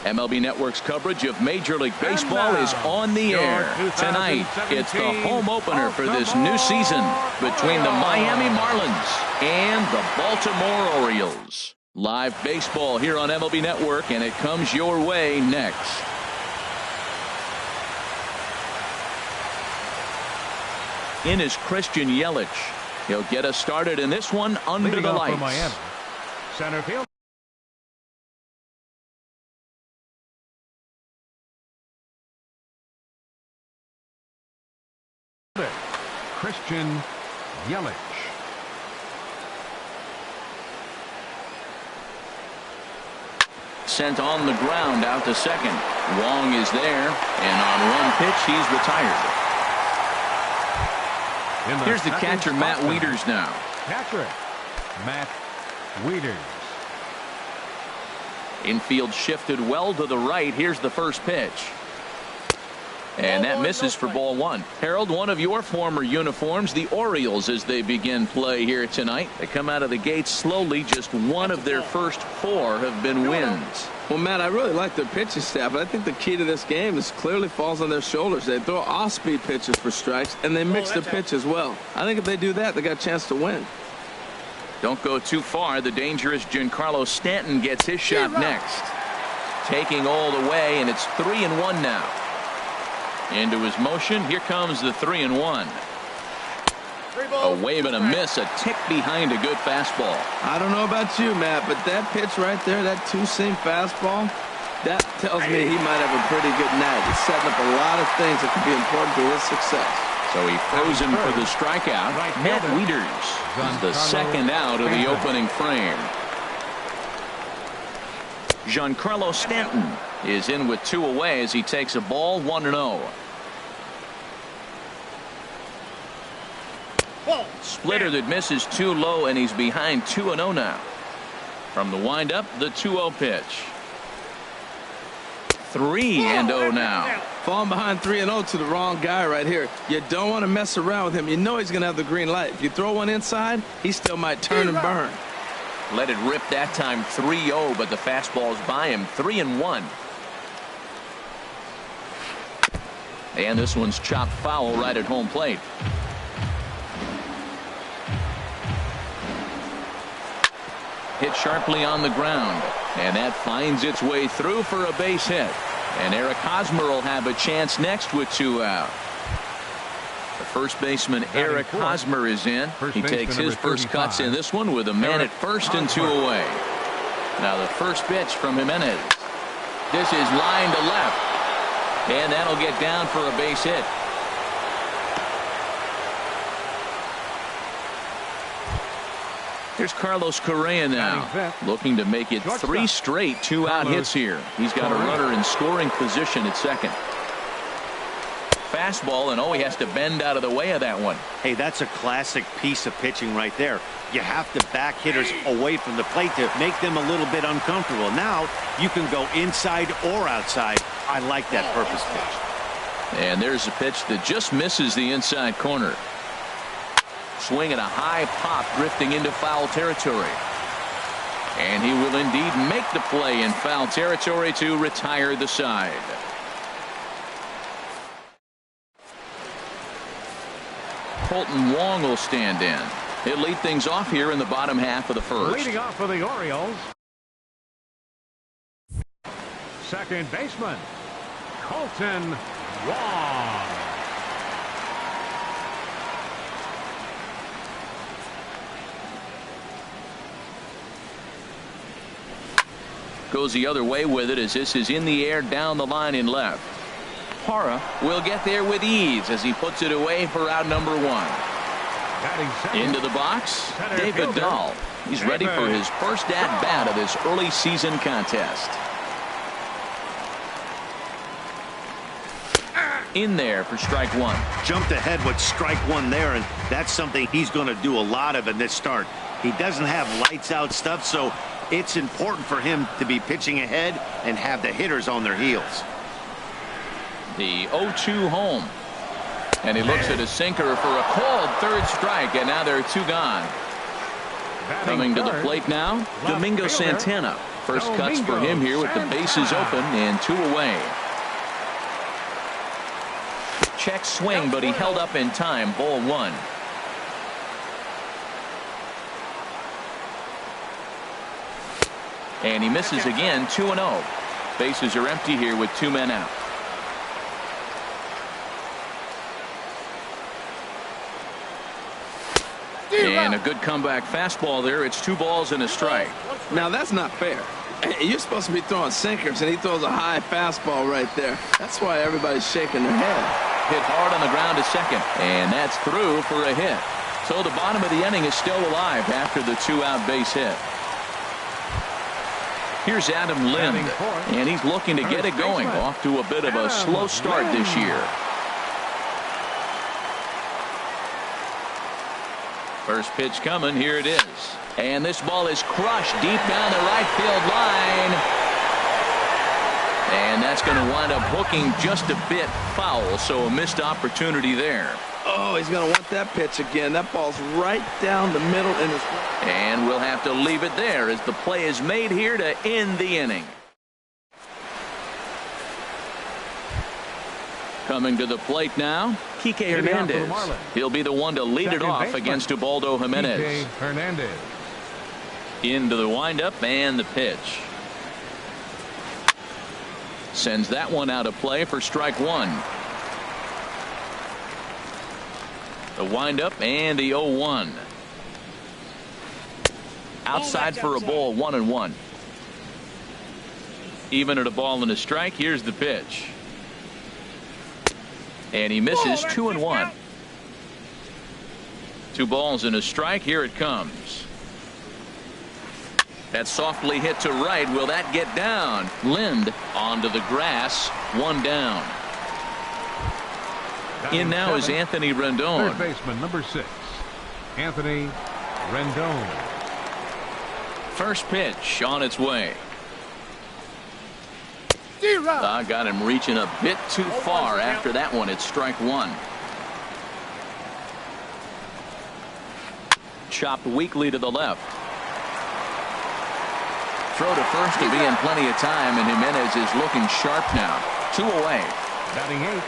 MLB Network's coverage of Major League Baseball is on the air. Tonight, it's the home opener for this new season between the Miami Marlins and the Baltimore Orioles. Live baseball here on MLB Network, and it comes your way next. In is Christian Yelich. He'll get us started in this one under the lights. Miami. Center field. Christian Yelich. Sent on the ground out to second. Wong is there, and on one pitch, he's retired. Here's the catcher, Matt Wieters, now. Catcher, Matt Wieters. Infield shifted well to the right. Here's the first pitch. And that misses for ball one. Harold, one of your former uniforms, the Orioles, as they begin play here tonight. They come out of the gates slowly. Just one of their first four have been wins. Well, Matt, I really like their pitching staff, but I think the key to this game is clearly falls on their shoulders. They throw off-speed pitches for strikes, and they mix their pitch as well. I think if they do that, they got a chance to win. Don't go too far. The dangerous Giancarlo Stanton gets his shot next. Taking all the way, and it's 3-1 now. Into his motion. Here comes the 3-1. A wave and a miss, a tick behind a good fastball. I don't know about you, Matt, but that pitch right there, that two-seam fastball, that tells me he might have a pretty good night. He's setting up a lot of things that could be important to his success. So he throws him for the strikeout. Matt Wieters is the second out of the opening frame. Giancarlo Stanton is in with two away as he takes a ball 1-0. Splitter that misses too low, and he's behind 2-0 now. From the windup, the 2-0 pitch. 3-0 now. Falling behind 3-0 to the wrong guy right here. You don't want to mess around with him. You know he's going to have the green light. If you throw one inside, he still might turn and burn. Let it rip that time. 3-0, but the fastball's by him. 3-1. And this one's chopped foul right at home plate. Hit sharply on the ground, and that finds its way through for a base hit. And Eric Hosmer will have a chance next with two out. The first baseman, Eric Hosmer, is in. He takes his first cuts in this one with a man at first and two away. Now the first pitch from Jimenez. This is line to left, and that'll get down for a base hit. Here's Carlos Correa now, looking to make it three straight two-out hits here. He's got a runner in scoring position at second. Fastball, and he has to bend out of the way of that one. Hey, that's a classic piece of pitching right there. You have to back hitters away from the plate to make them a little bit uncomfortable. Now you can go inside or outside. I like that purpose pitch. And there's a pitch that just misses the inside corner. Swinging a high pop, drifting into foul territory. And he will indeed make the play in foul territory to retire the side. Colton Wong will stand in. He'll lead things off here in the bottom half of the first. Leading off for the Orioles, second baseman, Colton Wong. Goes the other way with it as this is in the air down the line in left. Hara will get there with ease as he puts it away for out number one. Into the box, David Dahl. He's ready for his first at-bat of this early season contest. In there for strike one. Jumped ahead with strike one there, and that's something he's going to do a lot of in this start. He doesn't have lights out stuff, so it's important for him to be pitching ahead and have the hitters on their heels. The 0-2 home. And he looks at a sinker for a called third strike, and now there are two gone. Coming to the plate now, Domingo Santana. First cuts for him here with the bases open and 2 away. Check swing, but he held up in time. Ball 1. And he misses again. 2-0. Bases are empty here with 2 men out. And a good comeback fastball there. It's 2 balls and a strike. Now that's not fair. You're supposed to be throwing sinkers, and he throws a high fastball right there. That's why everybody's shaking their head. Hit hard on the ground to second, and that's through for a hit. So the bottom of the inning is still alive after the 2-out base hit. Here's Adam Lind, and he's looking to get it going. Off to a bit of a slow start this year. First pitch coming. Here it is. And this ball is crushed deep down the right field line. And that's going to wind up hooking just a bit foul, so a missed opportunity there. Oh, he's going to want that pitch again. That ball's right down the middle in his... And we'll have to leave it there as the play is made here to end the inning. Coming to the plate now, Kike Hernandez. He'll be the one to lead it off against Ubaldo Jimenez. Kike Hernandez. Into the windup and the pitch. Sends that one out of play for strike 1. The windup and the 0-1. Outside for a ball, 1-1. Even at a ball and a strike. Here's the pitch. And he misses. 2-1. 2 balls and a strike. Here it comes. That's softly hit to right. Will that get down? Lind onto the grass. 1 down. In now is Anthony Rendon. Third baseman, number 6, Anthony Rendon. First pitch on its way. Got him reaching a bit too far after that one. It's strike 1. Chopped weakly to the left. Throw to first to be in plenty of time, and Jimenez is looking sharp now. 2 away. Batting 8.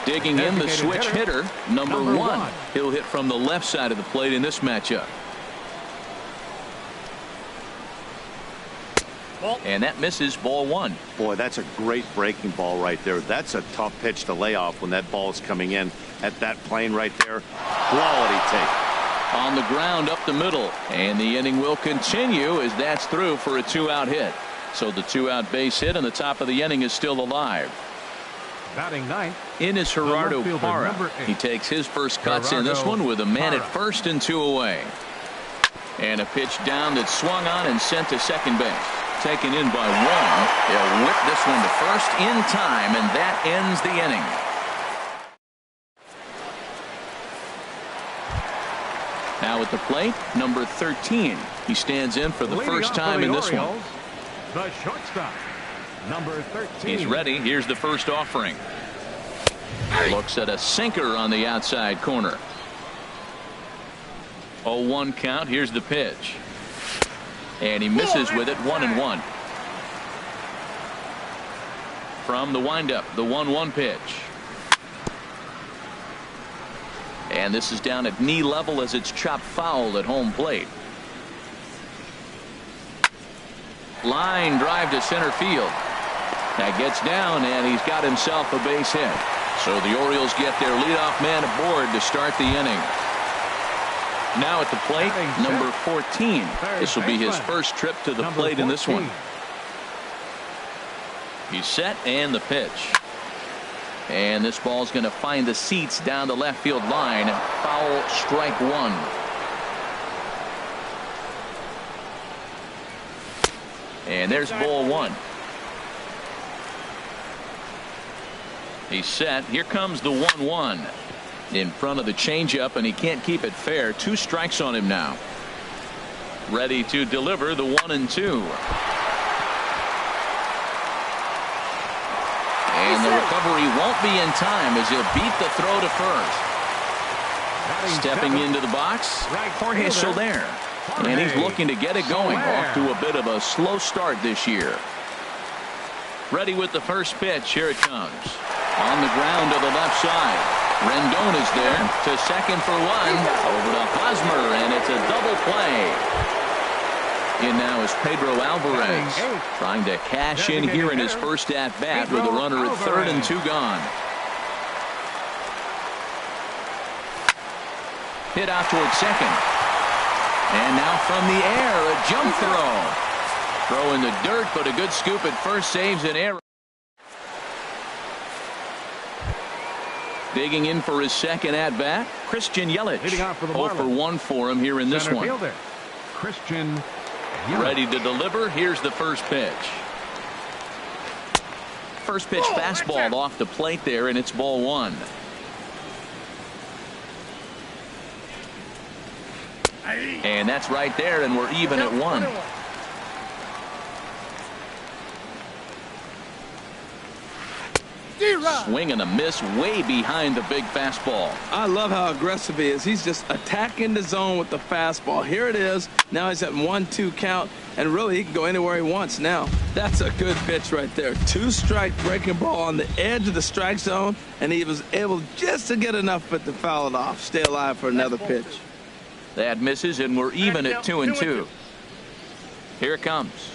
Digging in the switch hitter, number 1. He'll hit from the left side of the plate in this matchup. And that misses. Ball 1. Boy, that's a great breaking ball right there. That's a tough pitch to lay off when that ball is coming in at that plane right there. Quality take. On the ground up the middle, and the inning will continue as that's through for a 2-out hit. So the 2-out base hit and the top of the inning is still alive. Batting 9th. In is Gerardo fielder, Parra. number 8. He takes his first cuts in this one with a man at first and 2 away. And a pitch down that's swung on and sent to second base. Taken in by 1. They'll whip this one to first in time, and that ends the inning. Now at the plate, number 13. He stands in for the first time in this one. The shortstop, number 13. He's ready. Here's the first offering. Looks at a sinker on the outside corner. 0-1 count. Here's the pitch. And he misses with it. 1-1. From the windup, the 1-1 pitch. And this is down at knee level as it's chopped foul at home plate. Line drive to center field. That gets down, and he's got himself a base hit. So the Orioles get their leadoff man aboard to start the inning. Now at the plate, number 14. This will be his first trip to the plate in this one. He's set, and the pitch. And this ball's going to find the seats down the left field line. Foul, strike 1. And there's ball 1. He's set. Here comes the 1-1. In front of the changeup, and he can't keep it fair. 2 strikes on him now. Ready to deliver the 1-2. And the recovery won't be in time as he'll beat the throw to first. Stepping into the box, Jorge Soler. And he's looking to get it going. Off to a bit of a slow start this year. Ready with the first pitch. Here it comes. On the ground to the left side. Rendon is there to second for one. Over to Hosmer, and it's a double play. In now is Pedro Alvarez, trying to cash in here in his first at-bat with a runner at third and 2 gone. Hit out towards second. And now from the air, a jump throw. Throw in the dirt, but a good scoop at first, saves an error. Digging in for his second at-bat, Christian Yelich. 0 for 1 for him here in this one. Christian Yelich. Ready to deliver. Here's the first pitch. First pitch fastball off the plate there, and it's ball 1. And that's right there, and we're even at 1. Swing and a miss way behind the big fastball. I love how aggressive he is. He's just attacking the zone with the fastball. Here it is. Now he's at 1-2 count, and really he can go anywhere he wants now. That's a good pitch right there. 2-strike breaking ball on the edge of the strike zone, and he was able just to get enough of it to foul it off. Stay alive for another pitch. That misses, and we're even at 2-2. Here it comes.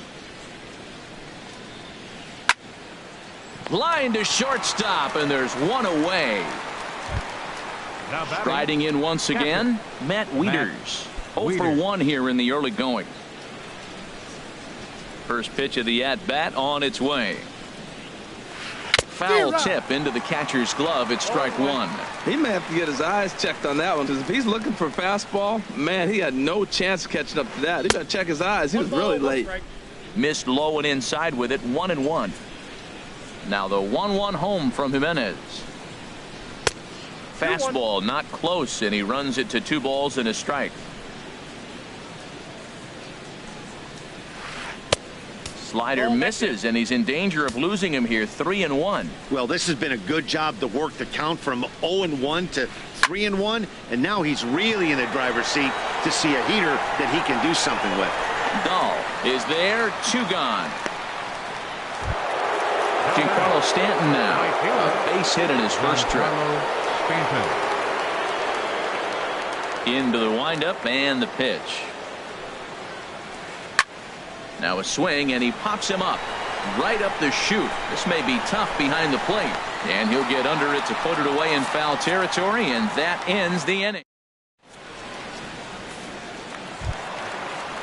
Line to shortstop, and there's one away. Striding in once again, Matt Wieters. 0 for 1 here in the early going. First pitch of the at-bat on its way. Foul tip into the catcher's glove. It's strike 1. He may have to get his eyes checked on that one, because if he's looking for fastball, man, he had no chance of catching up to that. He got to check his eyes. He was really late. Missed low and inside with it. 1-1. Now the 1-1 home from Jimenez. Fastball not close, and he runs it to 2 balls and a strike. Slider misses, and he's in danger of losing him here. 3-1. Well, this has been a good job to work the count from 0-1 to 3-1, and now he's really in the driver's seat to see a heater that he can do something with. Dahl is there. 2 gone. Giancarlo Stanton now. A base hit in his first trip. Into the windup and the pitch. Now a swing, and he pops him up. Right up the chute. This may be tough behind the plate. And he'll get under it to put it away in foul territory, and that ends the inning.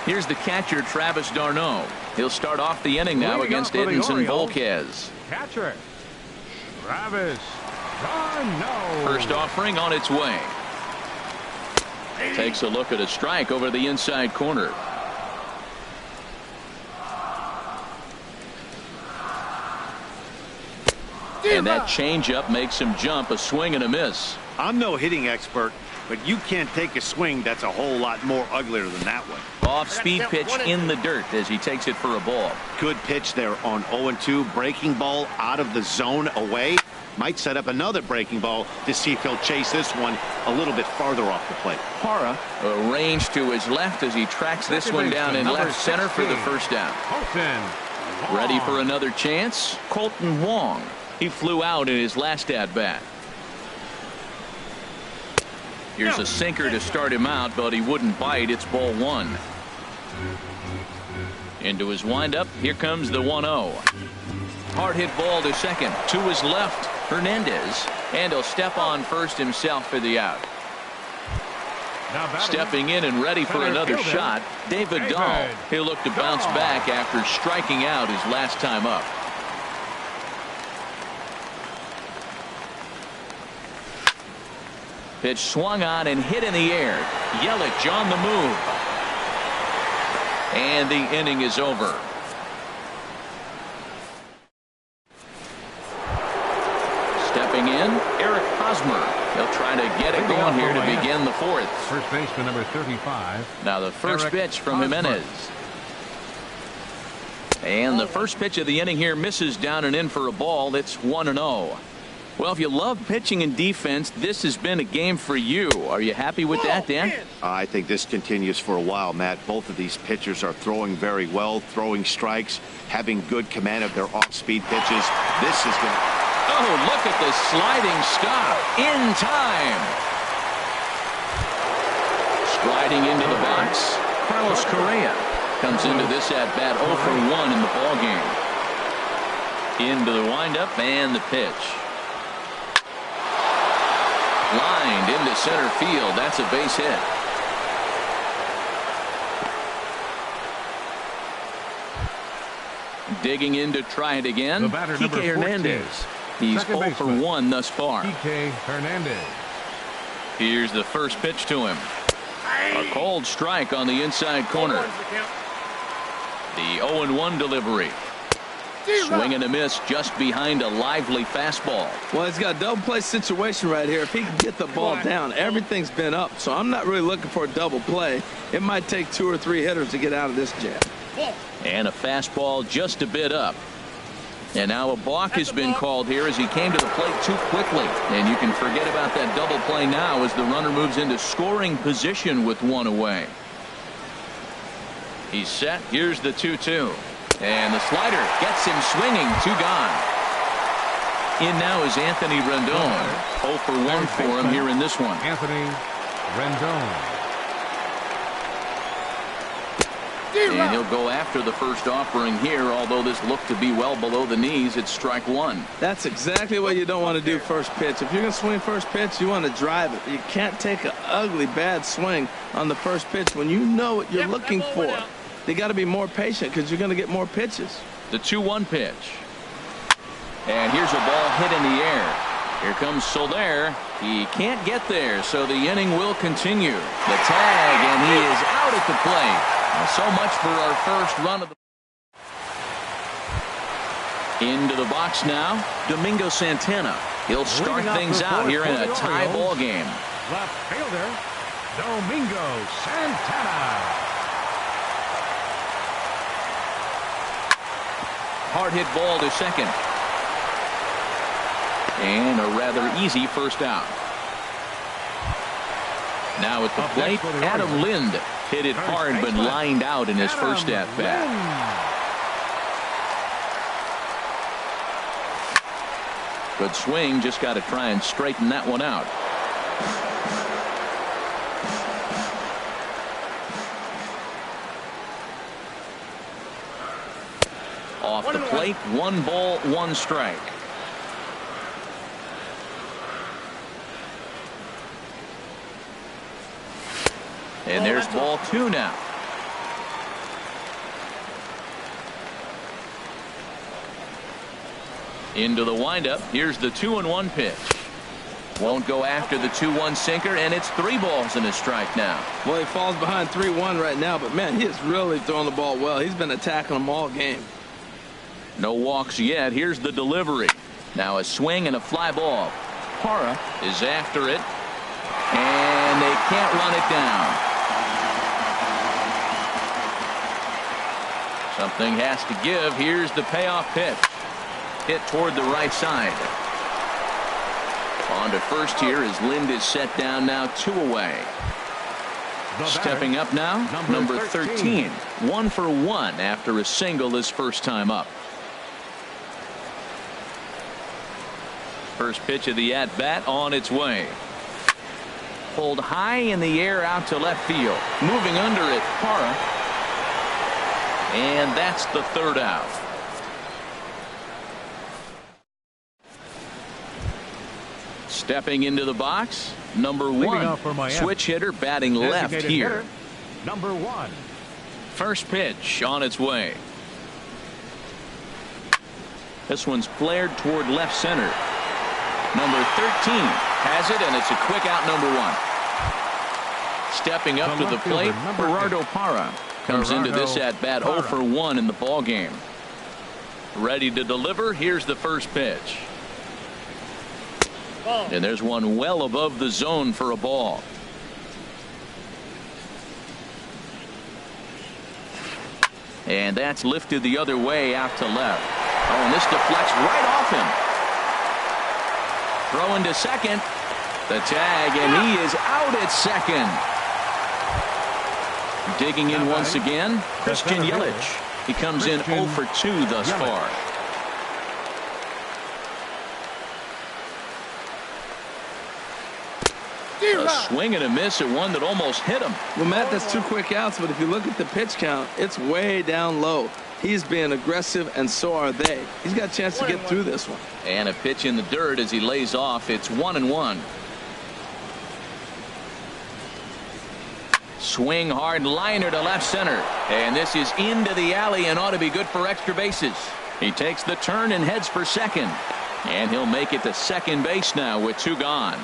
Here's the catcher, Travis d'Arnaud. He'll start off the inning now against Edinson Volquez. Catcher, Travis d'Arnaud. First offering on its way. Takes a look at a strike over the inside corner. And that changeup makes him jump. A swing and a miss. I'm no hitting expert, but you can't take a swing that's a whole lot more uglier than that one. Off-speed pitch in the dirt as he takes it for a ball. Good pitch there on 0-2. Breaking ball out of the zone away. Might set up another breaking ball to see if he'll chase this one a little bit farther off the plate. Parra arranged to his left as he tracks this one down in left center for the first down. Ready for another chance? Colton Wong. He flew out in his last at-bat. Here's a sinker to start him out, but he wouldn't bite. It's ball 1. Into his windup. Here comes the 1-0. Hard hit ball to second. To his left, Hernandez. And he'll step on first himself for the out. Stepping in and ready for another shot, David Dahl. He'll look to bounce back after striking out his last time up. Pitch swung on and hit in the air. Yelich on the move. And the inning is over. Stepping in, Eric Hosmer. He'll try to get it going here to begin the 4th. First baseman number 35. Now the first pitch from Jimenez. And the first pitch of the inning here misses down and in for a ball. It's 1-0. Well, if you love pitching and defense, this has been a game for you. Are you happy with that, Dan? I think this continues for a while, Matt. Both of these pitchers are throwing very well, throwing strikes, having good command of their off-speed pitches. This is going to... Oh, look at the sliding stop in time. Striding into the box, Carlos Correa comes into this at-bat 0 for 1 in the ballgame. Into the windup and the pitch. Lined into center field. That's a base hit. Digging in to try it again. Kike Hernandez. He's 0 for 1 thus far. Kike Hernandez. Here's the first pitch to him. A cold strike on the inside corner. The 0-1 delivery. Swing and a miss just behind a lively fastball. Well, he's got a double play situation right here. If he can get the ball down, everything's been up. So I'm not really looking for a double play. It might take 2 or 3 hitters to get out of this jam. And a fastball just a bit up. And now a balk has been called here as he came to the plate too quickly. And you can forget about that double play now as the runner moves into scoring position with 1 away. He's set. Here's the 2-2. And the slider gets him swinging. 2 gone. In now is Anthony Rendon. 0 for 1 for him here in this one. Anthony Rendon. And he'll go after the first offering here, although this looked to be well below the knees. It's strike 1. That's exactly what you don't want to do first pitch. If you're going to swing first pitch, you want to drive it. You can't take an ugly, bad swing on the first pitch when you know what you're looking for. They got to be more patient because you're going to get more pitches. The 2-1 pitch. And here's a ball hit in the air. Here comes Soler. He can't get there, so the inning will continue. The tag, and he is out at the plate. So much for our first run of the... Into the box now, Domingo Santana. He'll start things out here in a tie ball game. Left fielder, Domingo Santana. Hard hit ball to second. And a rather easy first out. Now at the plate, Adam Lind hit it hard but lined out in his first at bat. Good swing, just got to try and straighten that one out. Off the plate, 1 ball, 1 strike. And there's ball 2 now. Into the windup. Here's the 2-1 pitch. Won't go after the 2-1 sinker, and it's 3 balls and a strike now. Well, he falls behind 3-1 right now, but man, he is really throwing the ball well. He's been attacking them all game. No walks yet. Here's the delivery. Now a swing and a fly ball. Parra is after it, and they can't run it down. Something has to give. Here's the payoff pitch. Hit toward the right side. On to first here as Lind is set down now, 2 away. Stepping up now, number 13. 1 for 1 after a single his first time up. First pitch of the at-bat on its way. Pulled high in the air out to left field. Moving under it, Parra. And that's the 3rd out. Stepping into the box, number 1. Switch hitter batting left here. Number 1. First pitch on its way. This one's flared toward left center. Number 13 has it, and it's a quick out, number 1. Stepping up to the plate, Gerardo Parra comes into this at-bat 0 for 1 in the ball game. Ready to deliver. Here's the first pitch. And there's one well above the zone for a ball. And that's lifted the other way out to left. Oh, and this deflects right off him. Throwing to second. The tag, and he is out at second. Digging in once again, Christian Yelich. He comes in 0 for 2 thus far. A swing and a miss at one that almost hit him. Well, Matt, that's 2 quick outs, but if you look at the pitch count, it's way down low. He's being aggressive, and so are they. He's got a chance to get through this one. And a pitch in the dirt as he lays off. It's 1-1. Swing hard liner to left center. And this is into the alley and ought to be good for extra bases. He takes the turn and heads for second. And he'll make it to second base now with 2 gone.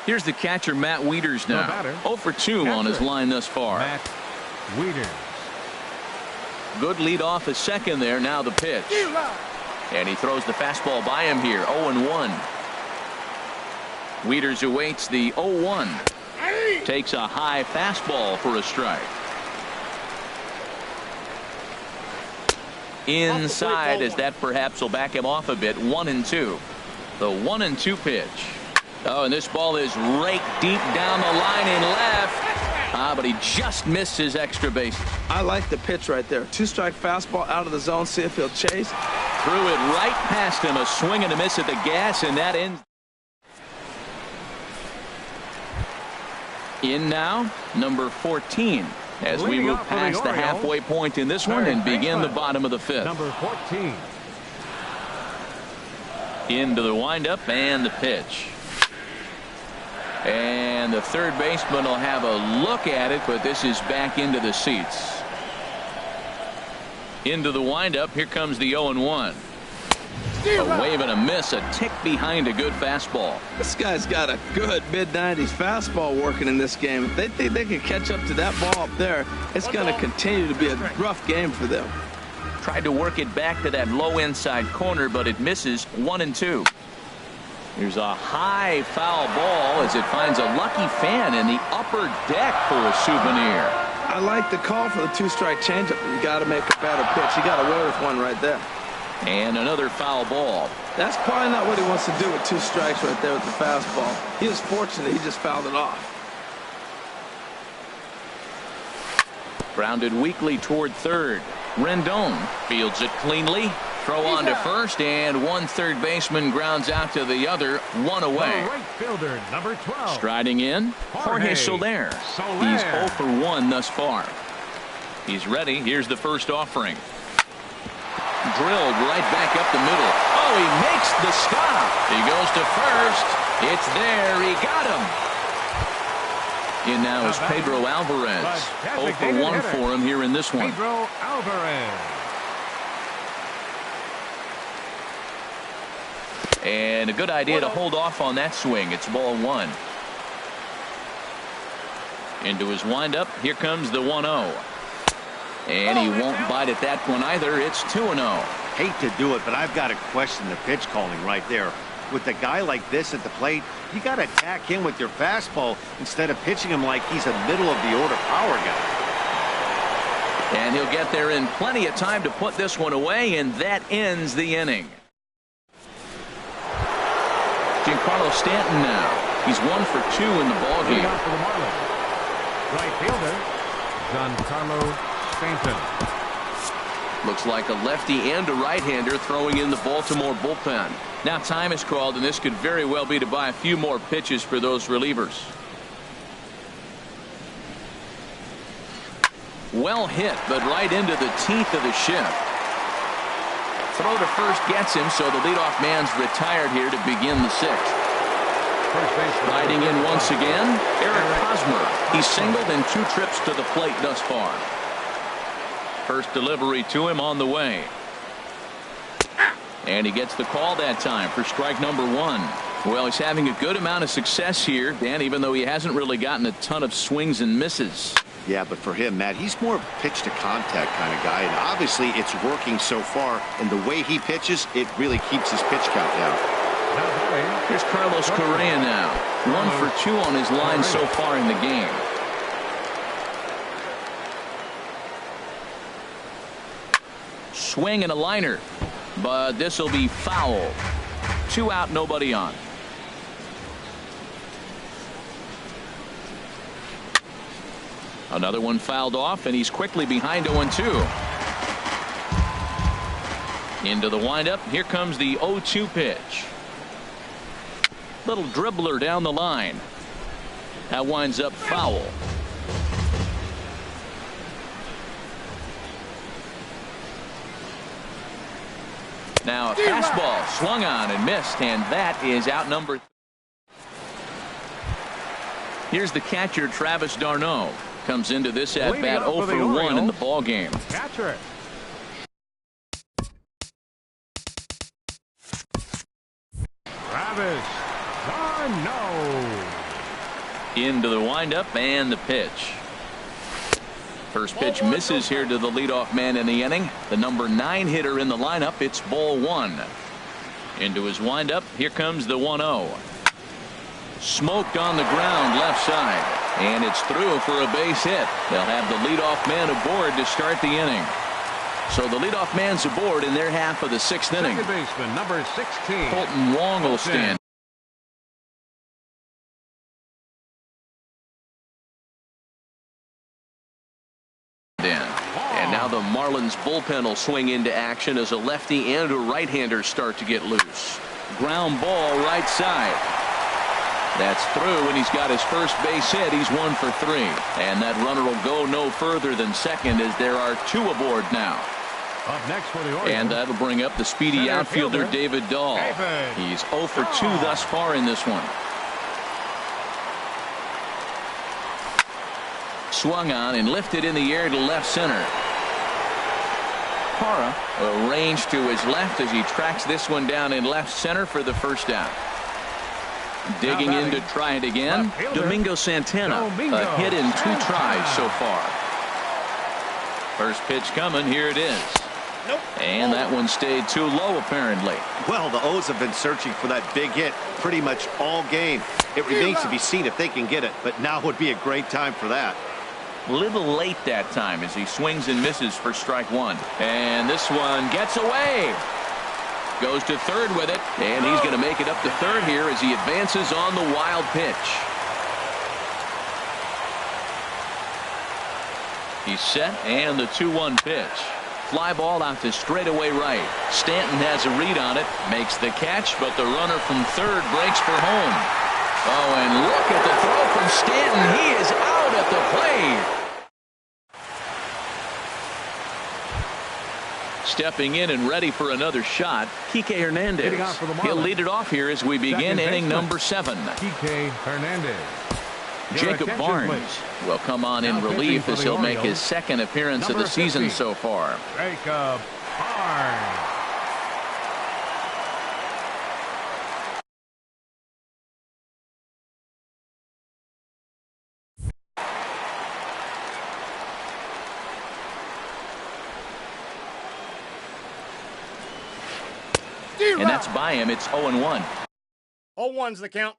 Here's the catcher, Matt Wieters now. 0 for 2 on his line thus far. Matt Wieters. Good lead off a second there. Now the pitch. And he throws the fastball by him here. 0-1. Wieters awaits the 0-1. Takes a high fastball for a strike. Inside, as that perhaps will back him off a bit. 1-2. The 1-2 pitch. Oh, and this ball is raked deep down the line in left. But he just missed his extra base. I like the pitch right there. 2-strike fastball out of the zone. See if he'll chase. Threw it right past him. A swing and a miss at the gas, and that ends. In now, number 14, as we move past the halfway point in this one and begin the bottom of the 5th. Number 14. Into the windup and the pitch. And the third baseman will have a look at it, but this is back into the seats. Into the windup. Here comes the 0-1. A wave and a miss, a tick behind a good fastball. This guy's got a good mid-90s fastball working in this game. If they think they can catch up to that ball up there, it's going to continue to be a rough game for them. Tried to work it back to that low inside corner, but it misses. 1-2. Here's a high foul ball as it finds a lucky fan in the upper deck for a souvenir. I like the call for the 2-strike changeup. You got to make a better pitch. You got away with one right there. And another foul ball. That's probably not what he wants to do with 2 strikes right there with the fastball. He was fortunate. He just fouled it off. Grounded weakly toward third. Rendon fields it cleanly. Throw on to first, and one third baseman grounds out to the other. 1 away. Right fielder, number 12. Striding in, Jorge Soler. He's 0 for 1 thus far. He's ready. Here's the first offering. Drilled right back up the middle. Oh, he makes the stop. He goes to first. It's there. He got him. In now is Pedro Alvarez. 0 for 1 for him here in this one. Pedro Alvarez. And a good idea to hold off on that swing. It's ball 1. Into his windup. Here comes the 1-0. And he won't bite at that one either. It's 2-0. Hate to do it, but I've got to question the pitch calling right there. With a guy like this at the plate, you got to attack him with your fastball instead of pitching him like he's a middle-of-the-order power guy. And he'll get there in plenty of time to put this one away, and that ends the inning. Giancarlo Stanton now. He's 1 for 2 in the ballgame. Right fielder, Giancarlo Stanton. Looks like a lefty and a right-hander throwing in the Baltimore bullpen. Now time is called, and this could very well be to buy a few more pitches for those relievers. Well hit, but right into the teeth of the shift. Throw to first gets him, so the leadoff man's retired here to begin the 6th. Riding in once again, Eric Hosmer. He's singled in 2 trips to the plate thus far. First delivery to him on the way. And he gets the call that time for strike number 1. Well, he's having a good amount of success here, Dan, even though he hasn't really gotten a ton of swings and misses. Yeah, but for him, Matt, he's more pitch to contact kind of guy, and obviously it's working so far, and the way he pitches, it really keeps his pitch count down. Here's Carlos Correa now. 1 for 2 on his line so far in the game. Swing and a liner, but this will be foul. 2 out, nobody on. Another one fouled off, and he's quickly behind 0-2. Into the windup. Here comes the 0-2 pitch. Little dribbler down the line. That winds up foul. Now a fastball swung on and missed, and that is out number. Here's the catcher, Travis d'Arnaud. Comes into this at bat 0 for 1 in the ball game. Catcher. Travis d'Arnaud. Into the windup and the pitch. First pitch misses here to the leadoff man in the inning. The number 9 hitter in the lineup. It's ball 1. Into his windup. Here comes the 1-0. Smoked on the ground left side. And it's through for a base hit. They'll have the leadoff man aboard to start the inning. So the leadoff man's aboard in their half of the 6th inning. Second baseman, number 16. Colton Wong will stand. And now the Marlins bullpen will swing into action as a lefty and a right-hander start to get loose. Ground ball right side. That's through, and he's got his first base hit. He's 1 for 3. And that runner will go no further than second as there are 2 aboard now. Up next for the Orioles. And that'll bring up the speedy Center outfielder fielder, David Dahl. He's 0 for 2 thus far in this one. Swung on and lifted in the air to left center. Parra arranged to his left as he tracks this one down in left center for the first out. Digging in to try it again. Domingo Santana. A hit in 2 tries so far. First pitch coming. Here it is. And that one stayed too low apparently. Well, the O's have been searching for that big hit pretty much all game. It remains to be seen if they can get it, but now would be a great time for that. A little late that time as he swings and misses for strike 1. And this one gets away. Goes to third with it, and he's going to make it up to third here as he advances on the wild pitch. He's set, and the 2-1 pitch. Fly ball out to straightaway right. Stanton has a read on it, makes the catch, but the runner from third breaks for home. Oh, and look at the throw from Stanton. He is out at the plate. Stepping in and ready for another shot, Kike Hernandez. He'll lead it off here as we begin inning number 7. Kike Hernandez. Jacob Barnes will come on in relief as he'll make his 2nd appearance of the season so far. Jacob Barnes. And that's by him. It's 0-1. 0-1's the count.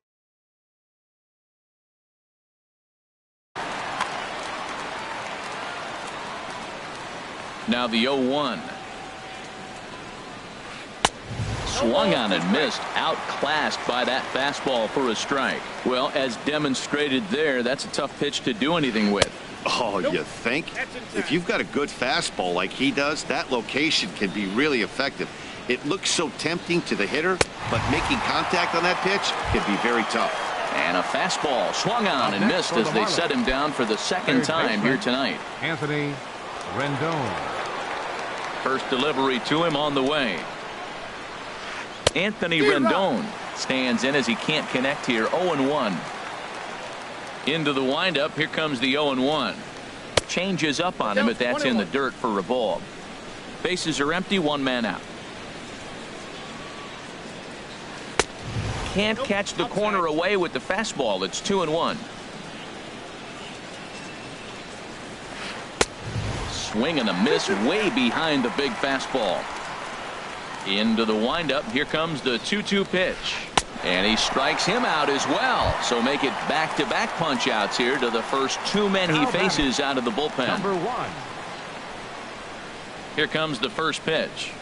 Now the 0-1. Swung on and missed. Outclassed by that fastball for a strike. Well, as demonstrated there, that's a tough pitch to do anything with. Oh, you think? If you've got a good fastball like he does, that location can be really effective. It looks so tempting to the hitter, but making contact on that pitch can be very tough. And a fastball swung on and missed as they set him down for the 2nd time here tonight. Anthony Rendon. First delivery to him on the way. Anthony Rendon stands in as he can't connect here. 0-1. Into the windup. Here comes the 0-1. Changes up on him, but that's in the dirt for a ball. Bases are empty. 1 man out. Can't catch the corner away with the fastball. It's 2-1. Swing and a miss way behind the big fastball. Into the windup. Here comes the 2-2 pitch. And he strikes him out as well. So make it back-to-back punch outs here to the first 2 men he faces out of the bullpen. Number 1. Here comes the first pitch.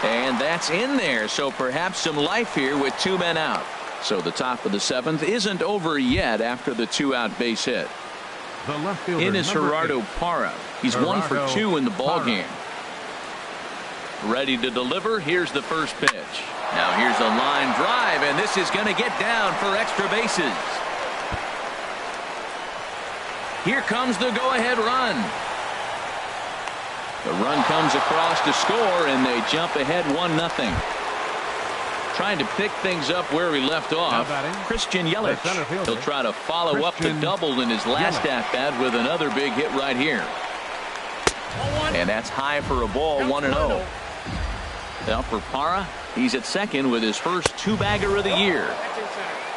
And that's in there, so perhaps some life here with 2 men out. So the top of the 7th isn't over yet after the 2-out base hit. The left fielder, In is Gerardo 8. Parra. He's 1 for 2 in the ball game. Ready to deliver. Here's the first pitch. Now here's a line drive, and this is going to get down for extra bases. Here comes the go-ahead run. The run comes across to score, and they jump ahead 1-0. Trying to pick things up where he left off. Christian Yelich. He'll try to follow up the double in his last at-bat with another big hit right here. And that's high for a ball, 1-0. Now for Parra, he's at second with his first 2-bagger of the year.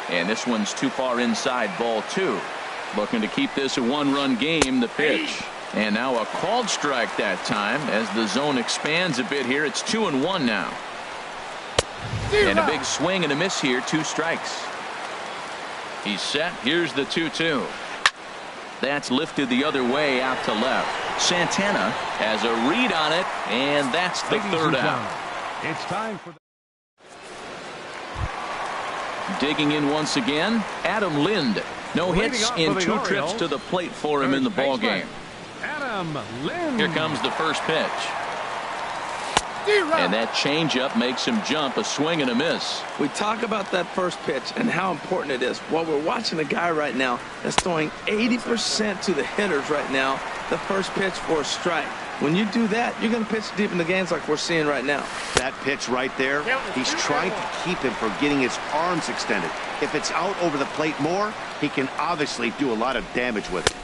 And this one's too far inside, ball 2. Looking to keep this a 1-run game, the pitch. And now a called strike that time as the zone expands a bit here. It's 2-1 now. And a big swing and a miss here. 2 strikes. He's set. Here's the 2-2. That's lifted the other way out to left. Santana has a read on it, and that's the 3rd out. It's time for Digging in once again, Adam Lind. No hits in 2 trips to the plate for him in the ball game. Adam Lind. Here comes the first pitch. And that changeup makes him jump. A swing and a miss. We talk about that first pitch and how important it is. Well, we're watching a guy right now that's throwing 80% to the hitters right now. The first pitch for a strike. When you do that, you're going to pitch deep in the games like we're seeing right now. That pitch right there, he's trying to keep him from getting his arms extended. If it's out over the plate more, he can obviously do a lot of damage with it.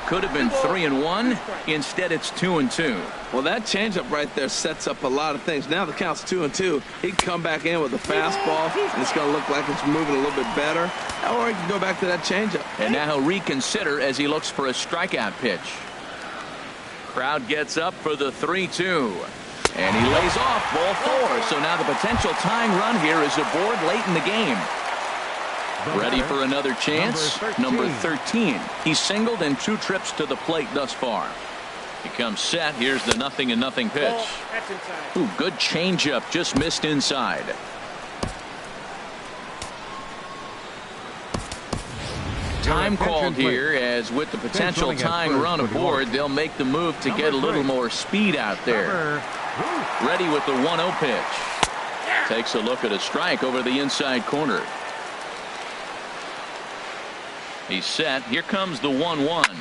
Could have been 3-1. Instead, it's 2-2. Well, that changeup right there sets up a lot of things. Now the count's 2-2. He can come back in with a fastball, and it's going to look like it's moving a little bit better. Or he can go back to that changeup. And now he'll reconsider as he looks for a strikeout pitch. Crowd gets up for the 3-2. And he lays off ball 4. So now the potential tying run here is aboard late in the game. Ready for another chance. Number 13. He's singled in 2 trips to the plate thus far. He comes set. Here's the 0-0 pitch. Ooh, good changeup. Just missed inside. Time called here, as with the potential tying run aboard, they'll make the move to get a little more speed out there. Ready with the 1-0 pitch. Takes a look at a strike over the inside corner. He's set. Here comes the 1-1.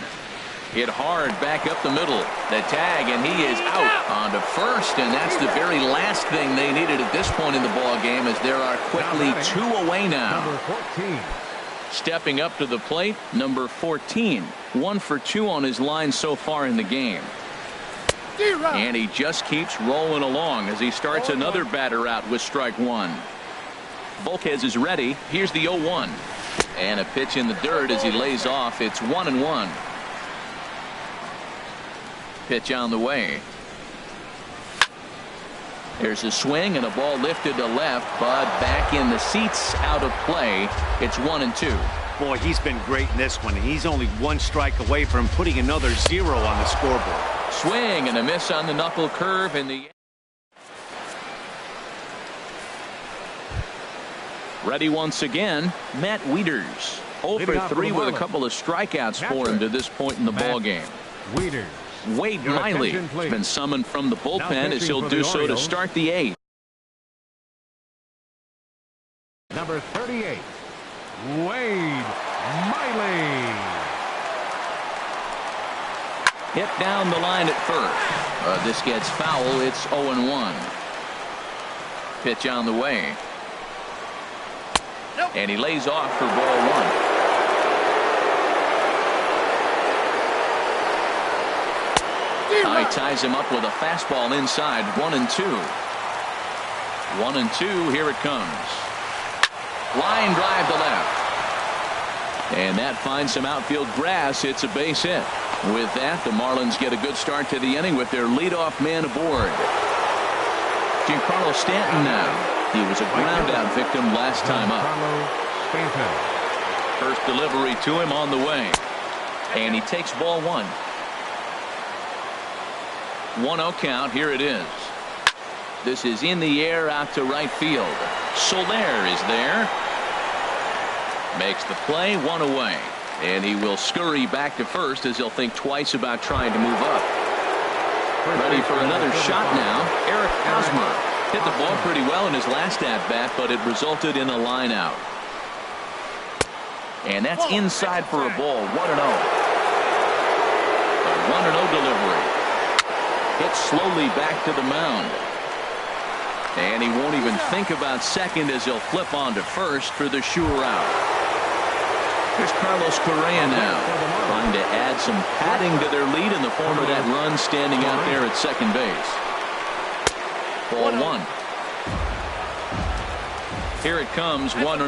Hit hard back up the middle. The tag, and he is out onto first, and that's the very last thing they needed at this point in the ball game, as there are quickly 2 away now. Number 14. Stepping up to the plate, number 14. 1 for 2 on his line so far in the game. And he just keeps rolling along as he starts another batter out with strike 1. Volquez is ready. Here's the 0-1. And a pitch in the dirt as he lays off. It's 1-1. Pitch on the way. There's a swing and a ball lifted to left, but back in the seats, out of play. It's 1-2. Boy, he's been great in this one. He's only 1 strike away from putting another 0 on the scoreboard. Swing and a miss on the knuckle curve, and the ready once again, Matt Wieters. 0 for 3 with a couple of strikeouts for him to this point in the ball game. Wieters. Wade Miley has been summoned from the bullpen, as he'll do so to start the 8th. Number 38, Wade Miley. Hit down the line at first. This gets foul. It's 0-1. Pitch on the way. And he lays off for ball 1. He ties him up with a fastball inside. 1-2. 1-2. Here it comes. Line drive to left. And that finds some outfield grass. It's a base hit. With that, the Marlins get a good start to the inning with their leadoff man aboard. Giancarlo Stanton now. He was a ground out victim last time up. First delivery to him on the way. And he takes ball 1. 1-0 count. Here it is. This is in the air out to right field. Soler is there. Makes the play, one away. And he will scurry back to first as he'll think twice about trying to move up. Ready for another shot now. Eric Hosmer hit the ball pretty well in his last at-bat, but it resulted in a line out. And that's inside for a ball. 1-0. A 1-0 delivery. Hit slowly back to the mound. And he won't even think about second as he'll flip on to first for the sure out. Here's Carlos Correa now, trying to add some padding to their lead in the form of that run standing out there at second base. Ball one. Here it comes, 1-0.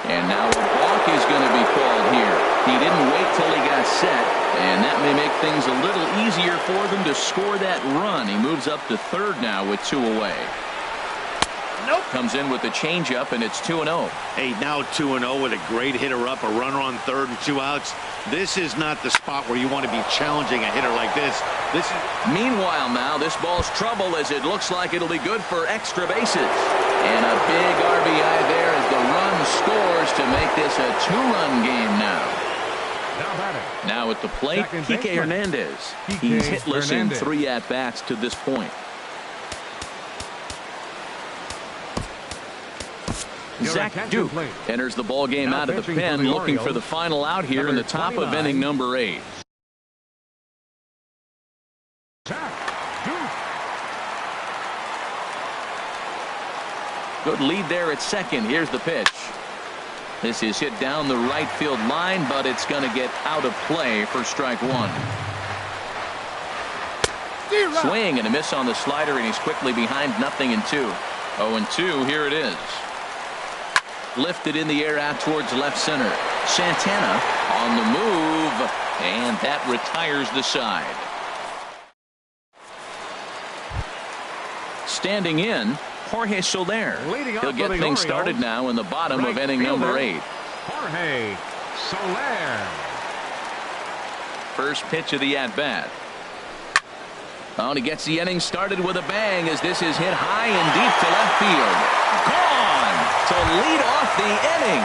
And now a walk is going to be called here. He didn't wait till he got set, and that may make things a little easier for them to score that run. He moves up to third now with 2 away. Nope. Comes in with the changeup, and it's 2-0. Hey, now 2-0 with a great hitter up, a runner on third and 2 outs. This is not the spot where you want to be challenging a hitter like this. Meanwhile, now this ball's trouble as it looks like it'll be good for extra bases. And a big RBI there as the run scores to make this a 2-run game now. Now at the plate, Kike Hernandez. He's hitless in 3 at-bats to this point. Zach Duke enters the ball game out of the pen, looking for the final out here in the top of inning number 8. Good lead there at second. Here's the pitch. This is hit down the right field line, but it's going to get out of play for strike 1. Swing and a miss on the slider, and he's quickly behind 0-2. 0-2, here it is. Lifted in the air out towards left center. Santana on the move, and that retires the side. Standing in, Jorge Soler. He'll get things started now in the bottom of inning number 8. Jorge Soler. First pitch of the at-bat. Oh, and he gets the inning started with a bang as this is hit high and deep to left field. Gone to lead off the inning.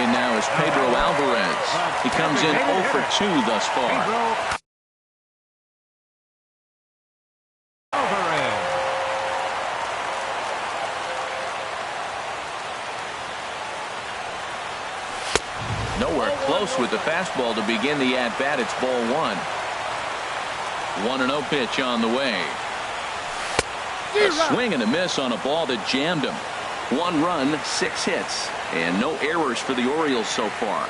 In now is Pedro Alvarez. He comes in 0 for 2 thus far. Nowhere close with the fastball to begin the at-bat. It's ball 1. 1-0 pitch on the way. A swing and a miss on a ball that jammed him. 1 run, 6 hits, and no errors for the Orioles so far.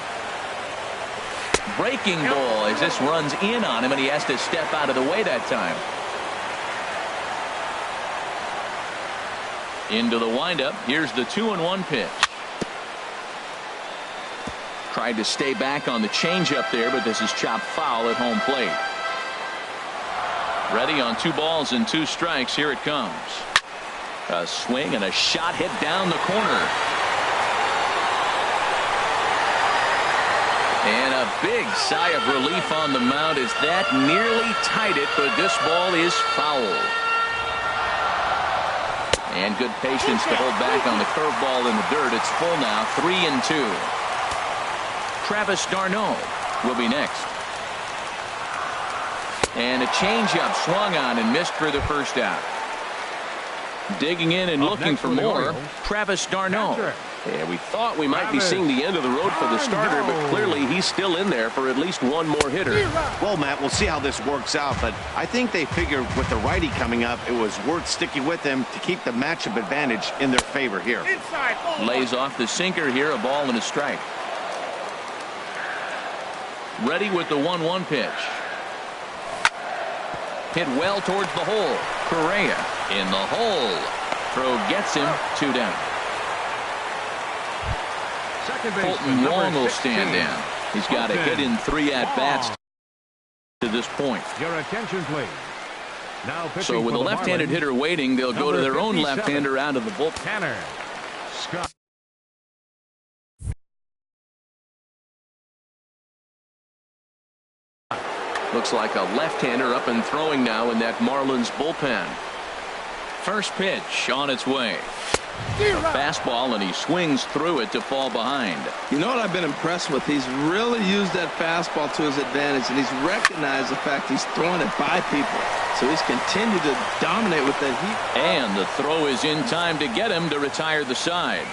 Breaking ball as this runs in on him, and he has to step out of the way that time. Into the windup. Here's the 2-1 pitch. Tried to stay back on the changeup there, but this is chopped foul at home plate. Ready on 2 balls and 2 strikes. Here it comes. A swing and a shot hit down the corner. And a big sigh of relief on the mound as that nearly tied it, but this ball is foul. And good patience to hold back on the curveball in the dirt. It's full now, 3-2. Travis d'Arnaud will be next. And a changeup swung on and missed for the first out. Digging in and looking for more, Travis d'Arnaud. Yeah, we thought we might be seeing the end of the road for the starter, but clearly he's still in there for at least one more hitter. Well, Matt, we'll see how this works out, but I think they figured with the righty coming up, it was worth sticking with him to keep the matchup advantage in their favor here. Lays off the sinker here, a ball and a strike. Ready with the 1-1 pitch. Hit well towards the hole. Correa in the hole. Throw gets him 2 down. Colton Wong will stand in. He's got a hit in 3 at-bats to this point. Your attention, please. Now so with a left-handed hitter waiting, they'll go to their own left-hander out of the bullpen. Tanner Scott. Looks like a left-hander up and throwing now in that Marlins bullpen. First pitch on its way. A fastball, and he swings through it to fall behind. You know what I've been impressed with? He's really used that fastball to his advantage, and he's recognized the fact he's throwing it by people. So he's continued to dominate with that heat. And the throw is in time to get him to retire the side.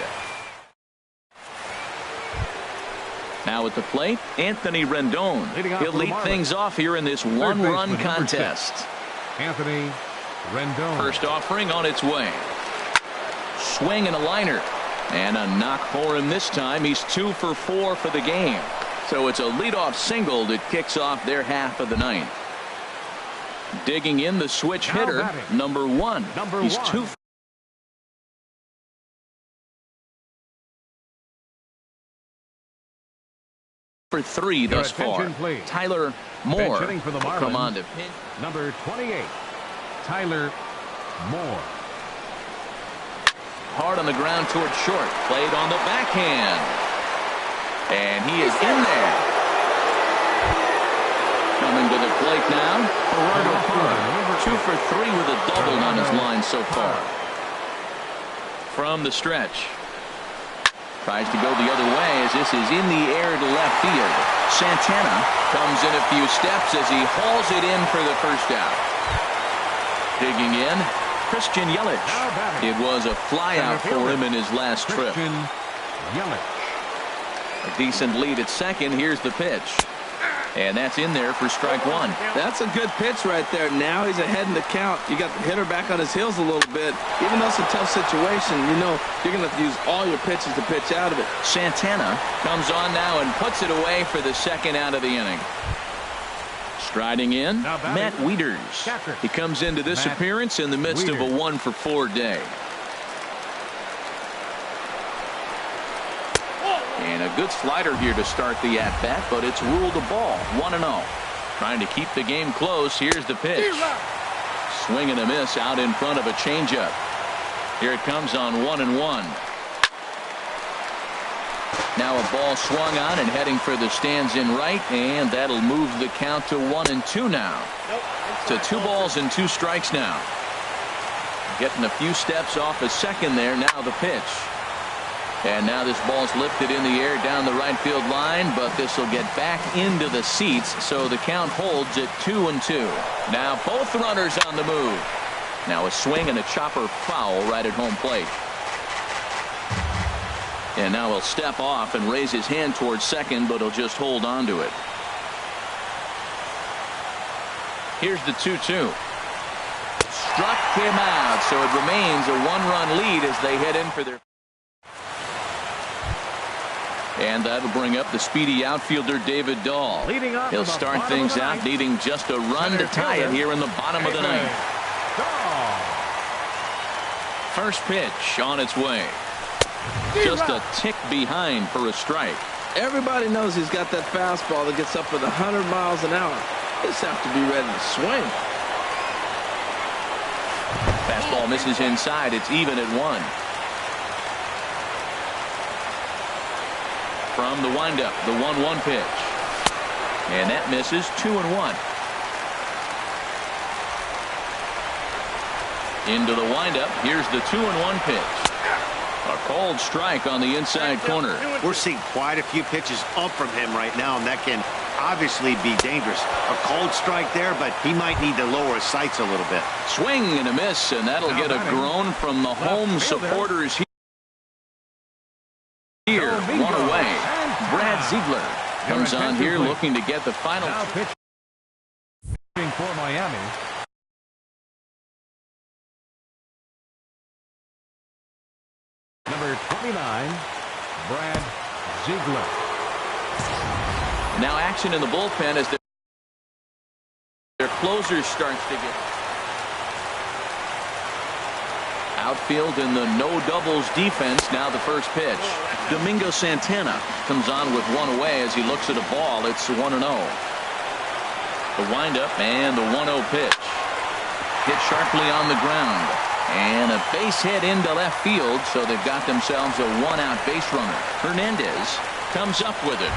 Now at the plate, Anthony Rendon. He'll lead things off here in this one-run contest. Anthony Rendon. First offering on its way. Swing and a liner. And a knock for him this time. He's 2 for 4 for the game. So it's a leadoff single that kicks off their half of the ninth. Digging in the switch hitter, number one. He's 2 for 3 thus far. Tyler Moore will come on to pitch. Number 28, Tyler Moore. Hard on the ground toward short. Played on the backhand. And he is in there. Coming to the plate now. Gerardo Parra. 2 for 3 with a double on his line so far. From the stretch. Tries to go the other way as this is in the air to left field. Santana comes in a few steps as he hauls it in for the first out. Digging in, Christian Yelich. It was a flyout for him in his last trip. A decent lead at second. Here's the pitch. And that's in there for strike one. That's a good pitch right there. Now he's ahead in the count. You got the hitter back on his heels a little bit. Even though it's a tough situation, you know you're going to have to use all your pitches to pitch out of it. Santana comes on now and puts it away for the second out of the inning. Striding in, Matt Wieters. He comes into this appearance in the midst of a 1 for 4 day. And a good slider here to start the at-bat, but it's ruled a ball. 1-0. Trying to keep the game close. Here's the pitch. Swing and a miss out in front of a changeup. Here it comes on 1-1. Now a ball swung on and heading for the stands in right, and that'll move the count to 1-2 now. To 2 balls and 2 strikes now. Getting a few steps off a second there. Now the pitch. And now this ball's lifted in the air down the right field line, but this will get back into the seats, so the count holds at 2-2. Now both runners on the move. Now a swing and a chopper foul right at home plate. And now he'll step off and raise his hand towards second, but he'll just hold on to it. Here's the 2-2. Struck him out, so it remains a 1-run lead as they head in for their. And that'll bring up the speedy outfielder David Dahl. He'll start things out needing just a run to tie it here in the bottom of the ninth. First pitch on its way. Just a tick behind for a strike. Everybody knows he's got that fastball that gets up with 100 miles an hour. Just have to be ready to swing. Fastball misses inside. It's even at 1. From the windup, the 1-1 pitch. And that misses. 2-1. Into the windup. Here's the 2-1 pitch. A cold strike on the inside corner. We're seeing quite a few pitches up from him right now, and that can obviously be dangerous. A cold strike there, but he might need to lower his sights a little bit. Swing and a miss, and that'll get a groan from the home supporters here. 1 away. Brad Ziegler comes on here looking to get the final. Now pitching for Miami. Number 29, Brad Ziegler. Now action in the bullpen as their closer starts to get. Outfield in the no doubles defense. Now the first pitch. Domingo Santana comes on with 1 away as he looks at a ball. It's 1-0. The windup and the 1-0 pitch. Hit sharply on the ground. And a base hit into left field, so they've got themselves a 1-out base runner. Hernandez comes up with it.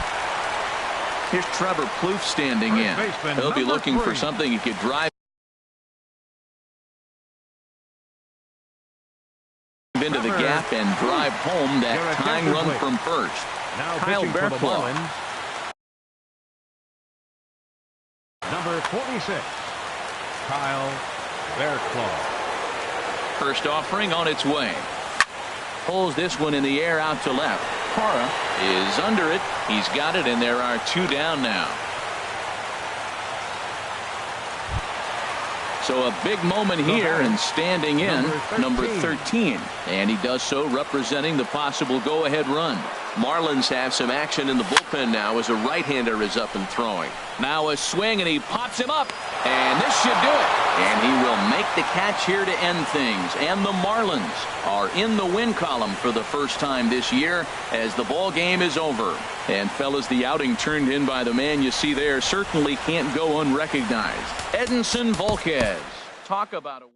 Here's Trevor Plouffe standing in. He'll be looking for something he could drive into the gap and drive home that tying run from first. Now Kyle pitching for the Bearclaw. Marlins, number 46, Kyle Bearclaw. First offering on its way. Pulls this one in the air out to left. Parra is under it. He's got it, and there are 2 down now. So a big moment here, and standing in, number 13. And he does so representing the possible go-ahead run. Marlins have some action in the bullpen now as a right-hander is up and throwing. Now a swing, and he pops him up. And this should do it. And he will make the catch here to end things. And the Marlins are in the win column for the first time this year as the ball game is over. And fellas, the outing turned in by the man you see there certainly can't go unrecognized. Edinson Volquez. Talk about a